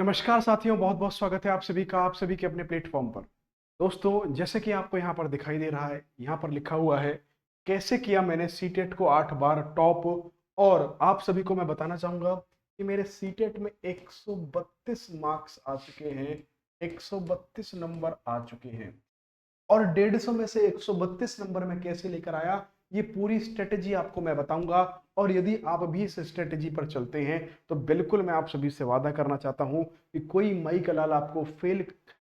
नमस्कार साथियों, बहुत बहुत स्वागत है आप सभी का, आप सभी के अपने प्लेटफॉर्म पर। दोस्तों, जैसे कि आपको यहाँ पर दिखाई दे रहा है, यहाँ पर लिखा हुआ है कैसे किया मैंने सीटेट को 8 बार टॉप। और आप सभी को मैं बताना चाहूंगा कि मेरे सीटेट में 132 मार्क्स आ चुके हैं, 132 नंबर आ चुके हैं। और 150 में से 132 नंबर में कैसे लेकर आया, ये पूरी स्ट्रेटेजी आपको मैं बताऊंगा। और यदि आप भी इस स्ट्रेटेजी पर चलते हैं तो बिल्कुल मैं आप सभी से वादा करना चाहता हूं कि कोई मई का लाल आपको फेल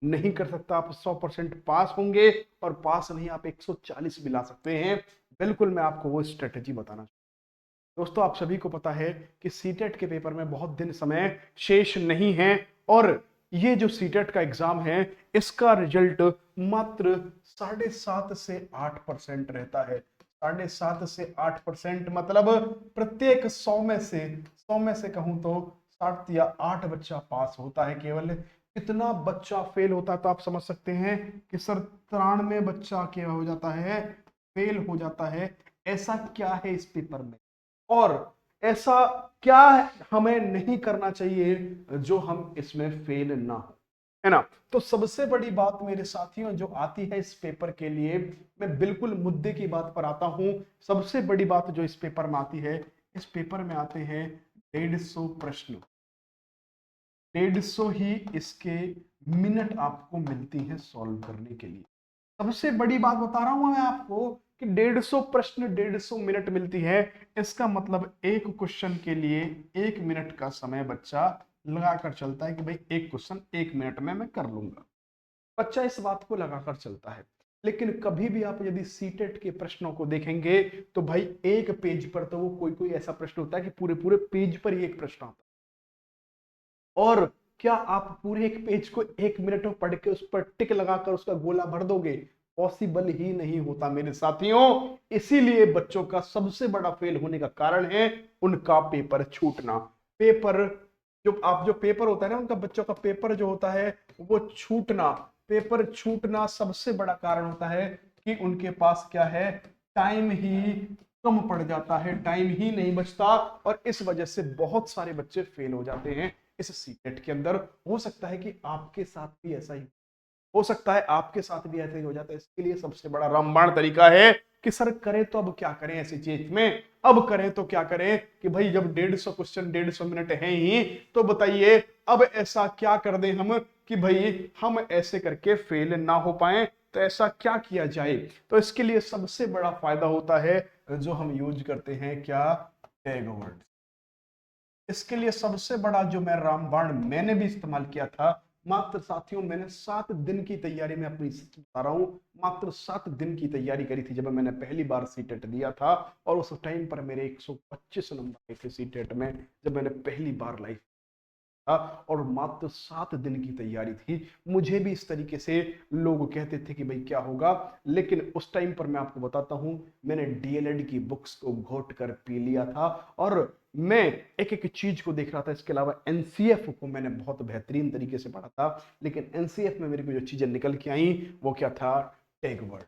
नहीं कर सकता। आप 100% पास होंगे, और पास नहीं आप 140 भी ला सकते हैं। बिल्कुल मैं आपको वो स्ट्रेटेजी बताना चाहूंगा। दोस्तों, आप सभी को पता है कि सीटेट के पेपर में बहुत दिन समय शेष नहीं है। और ये जो सीटेट का एग्जाम है, इसका रिजल्ट मात्र 7.5 से 8% रहता है। 7.5 से 8% मतलब प्रत्येक 100 में से कहूं तो 7 या 8 बच्चा पास होता है। केवल कितना बच्चा फेल होता है, तो आप समझ सकते हैं कि सर 93 बच्चा क्या हो जाता है, फेल हो जाता है। ऐसा क्या है इस पेपर में, और ऐसा क्या हमें नहीं करना चाहिए जो हम इसमें फेल ना हो, है ना। तो सबसे बड़ी बात मेरे साथियों जो आती है इस पेपर के लिए, मैं बिल्कुल मुद्दे की बात पर आता हूं। सबसे बड़ी बात जो इस पेपर में आती है, इस पेपर में आते हैं 150 प्रश्न। 150 ही इसके मिनट आपको मिलती है सॉल्व करने के लिए। सबसे बड़ी बात बता रहा हूं मैं आपको कि 150 प्रश्न 150 मिनट मिलती है। इसका मतलब एक क्वेश्चन के लिए 1 मिनट का समय बच्चा लगाकर चलता है कि भाई एक क्वेश्चन 1 मिनट में मैं कर लूंगा। बच्चा इस बात को लगाकर चलता है। लेकिन कभी भी आप यदि सीटेट के प्रश्नों को देखेंगे तो भाई एक पेज पर तो वो कोई कोई ऐसा प्रश्न होता है कि पूरे पूरे पेज पर ही एक प्रश्न आता है। और क्या आप पूरे एक पेज को 1 मिनट में पढ़ के उस पर टिक लगाकर उसका गोला भर दोगे? पॉसिबल ही नहीं होता मेरे साथियों। इसीलिए बच्चों का सबसे बड़ा फेल होने का कारण है उनका पेपर छूटना। पेपर जो पेपर होता है ना उनका, बच्चों का पेपर जो होता है वो छूटना, पेपर छूटना सबसे बड़ा कारण होता है कि उनके पास क्या है, टाइम ही कम पड़ जाता है, टाइम ही नहीं बचता। और इस वजह से बहुत सारे बच्चे फेल हो जाते हैं इस सीटेट के अंदर। हो सकता है कि आपके साथ भी ऐसा ही, हो सकता है आपके साथ भी ऐसा ही हो जाता है। इसके लिए सबसे बड़ा रामबाण तरीका है कि सर करें तो अब क्या करें ऐसी चीज में, अब करें तो क्या करें कि भाई जब 150 क्वेश्चन 150 मिनट है ही, तो बताइए अब ऐसा क्या कर दें हम कि भाई हम ऐसे करके फेल ना हो पाए। तो ऐसा क्या किया जाए? तो इसके लिए सबसे बड़ा फायदा होता है जो हम यूज करते हैं, क्या, टैग वर्ड। इसके लिए सबसे बड़ा जो मैं रामबाण मैंने भी इस्तेमाल किया था, मात्र साथियों मैंने 7 दिन की तैयारी में अपनी सच बता रहा हूं, मात्र 7 दिन की तैयारी करी थी जब मैंने पहली बार सीटेट दिया था। और उस टाइम पर मेरे 125 नंबर आए थे सीटेट में, जब मैंने पहली बार लाइफ था। और मात्र 7 दिन की तैयारी थी। मुझे भी इस तरीके से लोग कहते थे कि भाई क्या होगा, लेकिन उस टाइम पर मैं आपको बताता हूं, मैंने डीएलएड की बुक्स को घोट कर पी लिया था। और मैं एक एक चीज को देख रहा था। इसके अलावा एनसीएफ को मैंने बहुत बेहतरीन तरीके से पढ़ा था। लेकिन एनसीएफ में मेरे को जो चीजें निकल के आई वो क्या था, टैग वर्ड।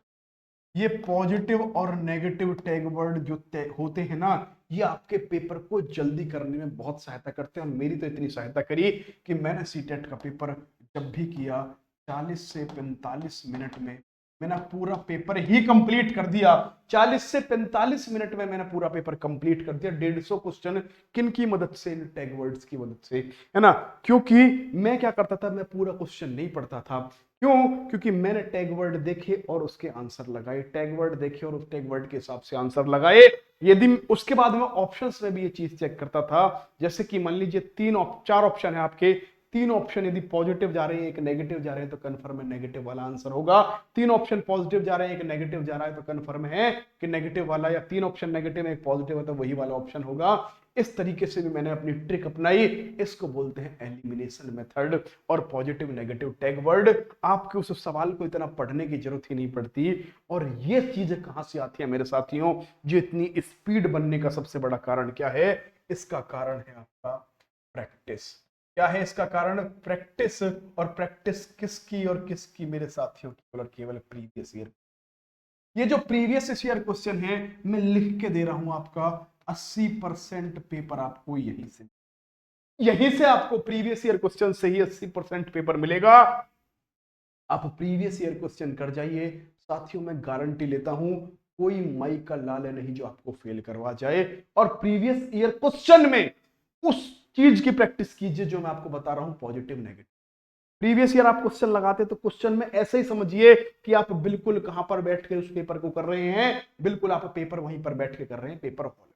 ये पॉजिटिव और नेगेटिव टैग वर्ड जो होते हैं ना, ये आपके पेपर को जल्दी करने में बहुत सहायता करते हैं। और मेरी तो इतनी सहायता करी कि मैंने सीटेट का पेपर जब भी किया 40 से 45 मिनट में मैंने पूरा पेपर ही कंप्लीट कर दिया। 40 से 45 मिनट में मैंने पूरा पेपर कंप्लीट कर दिया। 150 क्वेश्चन किन की मदद से, इन टैग वर्ड्स की मदद से, है ना। क्योंकि मैं क्या करता था, मैं पूरा क्वेश्चन नहीं पढ़ता था। क्यों? क्योंकि मैंने टैग वर्ड देखे और उसके आंसर लगाए, टैग वर्ड देखे और उस टैग वर्ड के हिसाब से आंसर लगाए। यदि उसके बाद में ऑप्शंस में भी ये चीज चेक करता था, जैसे कि मान लीजिए 4 ऑप्शन है आपके, 3 ऑप्शन यदि पॉजिटिव जा रहे हैं एक नेगेटिव जा रहे हैं तो कंफर्म है नेगेटिव वाला आंसर होगा। 3 ऑप्शन पॉजिटिव जा रहे हैं एक नेगेटिव जा रहा है तो कंफर्म है कि नेगेटिव वाला, या 3 ऑप्शन नेगेटिव है एक पॉजिटिव है तो वही वाला ऑप्शन होगा। इस तरीके से भी मैंने अपनी ट्रिक अपनाई। इसको बोलते हैं एलिमिनेशन मेथड। और पॉजिटिव नेगेटिव टैग वर्ड, आपके उस सवाल को इतना पढ़ने की जरूरत ही नहीं पड़ती। और ये चीजें कहां से आती है मेरे साथियों, जो इतनी स्पीड बनने का सबसे बड़ा कारण क्या है, इसका कारण है आपका प्रैक्टिस। क्या है इसका कारण? प्रैक्टिस। और प्रैक्टिस किसकी और किसकी, मेरे साथियों, केवल और केवल प्रीवियस ईयर। ये जो प्रीवियस ईयर क्वेश्चन है मैं लिख के दे रहा हूं आपका, 80% पेपर आपको यहीं से, यहीं से आपको प्रीवियस ईयर क्वेश्चन से ही 80% पेपर मिलेगा। आप प्रीवियस ईयर क्वेश्चन कर जाइए साथियों, मैं गारंटी लेता हूं कोई माई का लाल है नहीं जो आपको फेल करवा जाए। और प्रीवियस ईयर क्वेश्चन में उस चीज की प्रैक्टिस कीजिए जो मैं आपको बता रहा हूं, पॉजिटिव नेगेटिव। प्रीवियस ईयर आप क्वेश्चन लगाते तो क्वेश्चन में ऐसे ही समझिए कि आप बिल्कुल कहां पर बैठ के उस पेपर को कर रहे हैं, बिल्कुल आप पेपर वहीं पर बैठ के कर रहे हैं, पेपर हॉल में।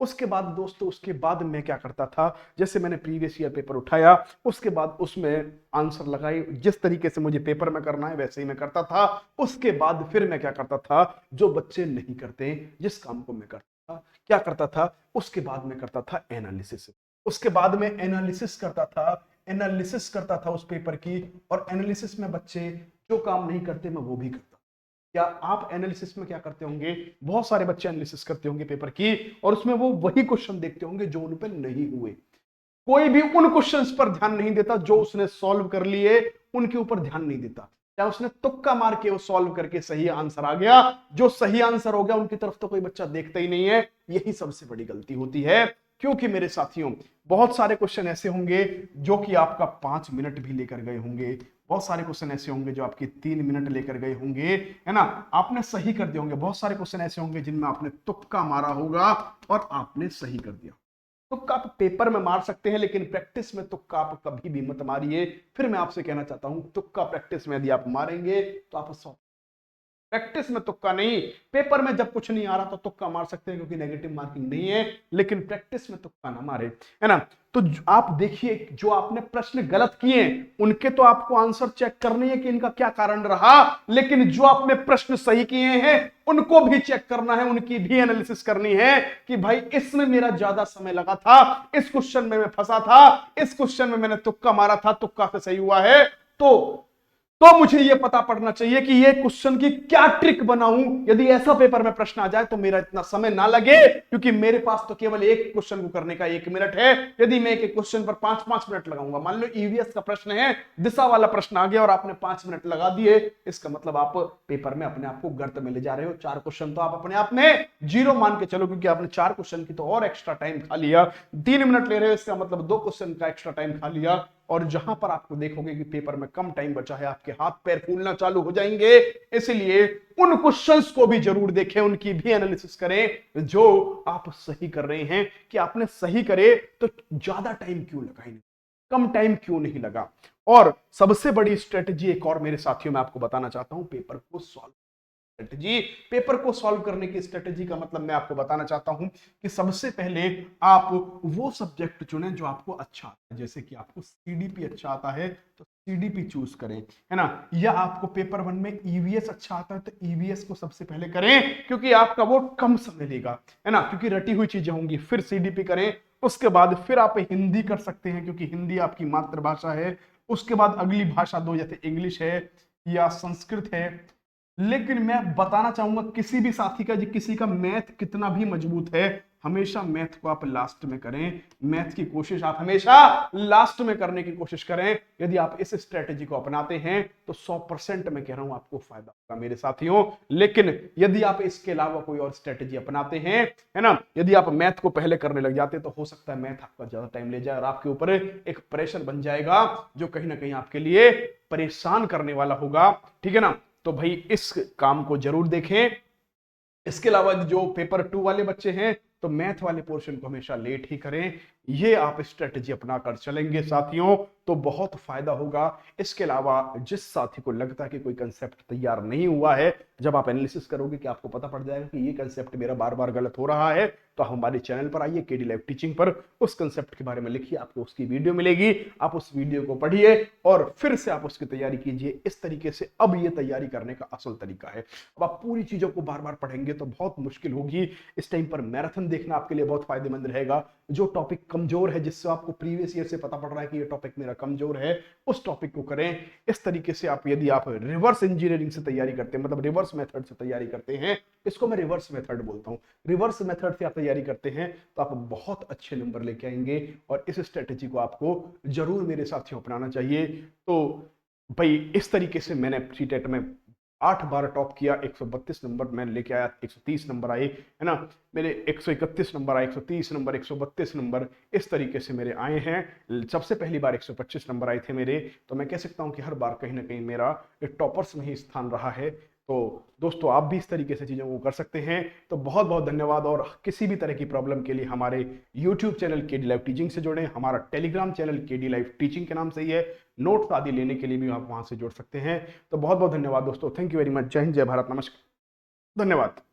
उसके बाद दोस्तों, उसके बाद मैं क्या करता था, जैसे मैंने प्रीवियस ईयर पेपर उठाया, उसके बाद उसमें आंसर लगाए, जिस तरीके से मुझे पेपर में करना है वैसे ही मैं करता था। उसके बाद फिर मैं क्या करता था, जो बच्चे नहीं करते जिस काम को मैं करता था, क्या करता था, उसके बाद मैं करता था एनालिसिस। उसके बाद में एनालिसिस करता था, एनालिसिस करता था उस पेपर की, और एनालिसिस में बच्चे जो काम नहीं करते मैं वो भी करता। क्या आप एनालिसिस में क्या करते होंगे, बहुत सारे बच्चे एनालिसिस करते होंगे पेपर की, और उसमें वो वही क्वेश्चन देखते होंगे जो उन पे नहीं हुए। कोई भी उन क्वेश्चंस पर ध्यान नहीं देता जो उसने सॉल्व कर लिए, उनके ऊपर ध्यान नहीं देता। क्या उसने तुक्का मार के वो सॉल्व करके सही आंसर आ गया, जो सही आंसर हो गया उनकी तरफ तो कोई बच्चा देखता ही नहीं है। यही सबसे बड़ी गलती होती है, क्योंकि मेरे साथियों बहुत सारे क्वेश्चन ऐसे होंगे जो कि आपका 5 मिनट भी लेकर गए होंगे, बहुत सारे क्वेश्चन ऐसे होंगे जो आपके 3 मिनट लेकर गए होंगे, है ना, आपने सही कर दिए होंगे। बहुत सारे क्वेश्चन ऐसे होंगे जिनमें आपने तुक्का मारा होगा और आपने सही कर दिया। तुक्का आप पेपर में मार सकते हैं, लेकिन प्रैक्टिस में तुक्का आप कभी भी मत मारिए। फिर मैं आपसे कहना चाहता हूं, तुक्का प्रैक्टिस में यदि आप मारेंगे तो आप प्रैक्टिस में तुक्का नहीं। पेपर में जब कुछ नहीं आ रहा तो तुक्का मार सकते हैं क्योंकि नेगेटिव मार्किंग नहीं है, लेकिन प्रैक्टिस में तुक्का ना मारे, है ना। तो आप देखिए, जो आपने प्रश्न गलत किए उनके तो आपको आंसर चेक करनी है कि इनका क्या कारण रहा, लेकिन जो आपने प्रश्न सही किए हैं उनको भी चेक करना है, उनकी भी एनालिसिस करनी है कि भाई इसमें मेरा ज्यादा समय लगा था, इस क्वेश्चन में मैं फंसा था, इस क्वेश्चन में मैंने तुक्का मारा था, तुक्का से सही हुआ है। तो मुझे यह पता पड़ना चाहिए कि ये क्वेश्चन की क्या ट्रिक बनाऊं, यदि ऐसा पेपर में प्रश्न आ जाए तो मेरा इतना समय ना लगे, क्योंकि मेरे पास तो केवल एक क्वेश्चन को करने का 1 मिनट है। यदि मैं एक क्वेश्चन पर 5-5 मिनट लगाऊंगा, मान लो ईवीएस का प्रश्न है, दिशा वाला प्रश्न आ गया और आपने 5 मिनट लगा दिए, इसका मतलब आप पेपर में अपने आप को गर्त में ले जा रहे हो। 4 क्वेश्चन तो आप अपने आप में जीरो मान के चलो, क्योंकि आपने 4 क्वेश्चन की तो और एक्स्ट्रा टाइम खा लिया। 3 मिनट ले रहे हो, इसका मतलब 2 क्वेश्चन का एक्स्ट्रा टाइम खा लिया। और जहां पर आपको देखोगे कि पेपर में कम टाइम बचा है, आपके हाथ पैर फूलना चालू हो जाएंगे। इसलिए उन क्वेश्चंस को भी जरूर देखें, उनकी भी एनालिसिस करें जो आप सही कर रहे हैं। कि आपने सही करे तो ज्यादा टाइम क्यों लगा, कम टाइम क्यों नहीं लगा। और सबसे बड़ी स्ट्रेटजी एक और मेरे साथियों मैं आपको बताना चाहता हूं, पेपर को सॉल्व स्ट्रेटजी। पेपर को सॉल्व करने की स्ट्रेटजी का मतलब मैं आपको बताना चाहता हूं कि सबसे पहले आप वो सब्जेक्ट चुनें जो आपको अच्छा आता है। जैसे कि आपको सीडीपी अच्छा आता है तो सीडीपी चूज करें, है ना, या आपको पेपर 1 में ईवीएस अच्छा आता है तो ईवीएस को सबसे पहले करें, क्योंकि आपका वो कम समय लेगा, है ना, क्योंकि रटी हुई चीजें होंगी। फिर सीडीपी करें, उसके बाद फिर आप हिंदी कर सकते हैं क्योंकि हिंदी आपकी मातृभाषा है। उसके बाद अगली भाषा दो, जैसे इंग्लिश है या संस्कृत है। लेकिन मैं बताना चाहूंगा, किसी भी साथी का, किसी का मैथ कितना भी मजबूत है, हमेशा मैथ को आप लास्ट में करें। मैथ की कोशिश आप हमेशा लास्ट में करने की कोशिश करें। यदि आप इस स्ट्रेटेजी को अपनाते हैं तो 100% मैं कह रहा हूं आपको फायदा होगा मेरे साथियों। लेकिन यदि आप इसके अलावा कोई और स्ट्रेटेजी अपनाते हैं, है ना, यदि आप मैथ को पहले करने लग जाते तो हो सकता है मैथ आपका ज्यादा टाइम ले जाए और आपके ऊपर एक प्रेशर बन जाएगा जो कहीं ना कहीं आपके लिए परेशान करने वाला होगा। ठीक है ना, तो भाई इस काम को जरूर देखें। इसके अलावा जो पेपर 2 वाले बच्चे हैं तो मैथ वाले पोर्शन को हमेशा लेट ही करें। ये आप स्ट्रेटजी अपनाकर चलेंगे साथियों तो बहुत फायदा होगा। इसके अलावा जिस साथी को लगता है कि कोई कंसेप्ट तैयार नहीं हुआ है, जब आप एनालिसिस करोगे कि आपको पता पड़ जाएगा कि ये कंसेप्ट मेरा बार बार गलत हो रहा है, तो हमारे चैनल पर आइए केडी लाइव टीचिंग पर, उस कंसेप्ट के बारे में लिखिए, आपको उसकी वीडियो मिलेगी, आप उस वीडियो को पढ़िए और फिर से आप उसकी तैयारी कीजिए। इस तरीके से अब ये तैयारी करने का असल तरीका है। अब आप पूरी चीजों को बार बार पढ़ेंगे तो बहुत मुश्किल होगी। इस टाइम पर मैराथन देखना आपके लिए बहुत फायदेमंद रहेगा। जो टॉपिक कमजोर है, जिससे आपको प्रीवियस ईयर से पता पड़ रहा है कि ये टॉपिक मेरा कमजोर है, उस टॉपिक को करें। इस तरीके से आप, यदि आप रिवर्स इंजीनियरिंग से तैयारी करते हैं, मतलब रिवर्स मेथड से तैयारी करते हैं, इसको मैं रिवर्स मेथड बोलता हूं, रिवर्स मेथड से आप तैयारी करते हैं तो आप बहुत अच्छे नंबर लेके आएंगे। और इस स्ट्रेटेजी को आपको जरूर मेरे साथियों अपनाना चाहिए। तो भाई इस तरीके से मैंने सीटेट में 8 बार टॉप किया, 132 नंबर मैंने लेके आया, 130 नंबर आए, है ना, मेरे 131 नंबर आए, 130 नंबर, 132 नंबर, इस तरीके से मेरे आए हैं। सबसे पहली बार 125 नंबर आए थे मेरे। तो मैं कह सकता हूं कि हर बार कहीं ना कहीं मेरा टॉपर्स में ही स्थान रहा है। तो दोस्तों आप भी इस तरीके से चीज़ों को कर सकते हैं। तो बहुत बहुत धन्यवाद, और किसी भी तरह की प्रॉब्लम के लिए हमारे YouTube channel KD live teaching से जुड़ें, हमारा Telegram channel KD live teaching के नाम से ही है, नोट्स आदि लेने के लिए भी आप वहां से जुड़ सकते हैं। तो बहुत बहुत धन्यवाद दोस्तों, थैंक यू वेरी मच, जय हिंद, जय भारत, नमस्कार, धन्यवाद।